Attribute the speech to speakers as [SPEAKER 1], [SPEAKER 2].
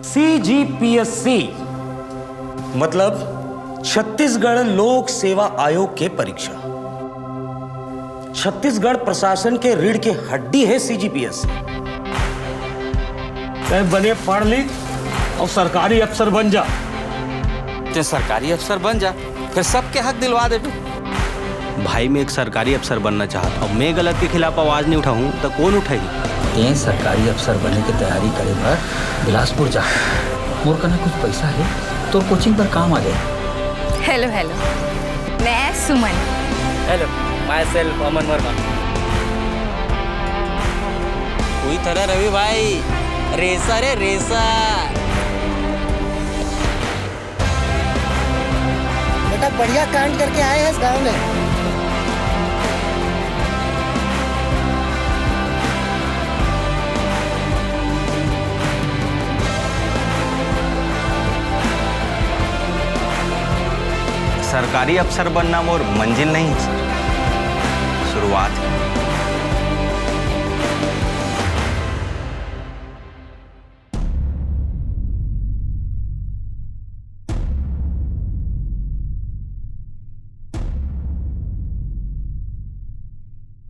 [SPEAKER 1] CGPSC मतलब छत्तीसगढ़ लोक सेवा आयोग के परीक्षा। छत्तीसगढ़ प्रशासन के रीढ़ की हड्डी है CGPSC। बने पढ़ लिख और सरकारी अफसर बन जा।
[SPEAKER 2] ते सरकारी अफसर बन जा, फिर सबके हक दिलवा दे।
[SPEAKER 3] भाई मैं एक सरकारी अफसर बनना चाहता हूँ, मैं गलत के खिलाफ आवाज नहीं उठाऊं तो कौन उठाएगी?
[SPEAKER 4] ते सरकारी अफसर बनने की तैयारी करे पर बिलासपुर जा। मोर कना कुछ पैसा है तो कोचिंग पर काम आ जाए।
[SPEAKER 5] हेलो हेलो, मैं सुमन।
[SPEAKER 2] हेलो, माय सेल्फ अमन वर्मा। कोई तरह रवि भाई, रेसा रे रेसा।
[SPEAKER 6] बेटा बढ़िया कांड करके आए हैं इस गांव में।
[SPEAKER 3] सरकारी अफसर बनना मोर मंजिल नहीं, शुरुआत है।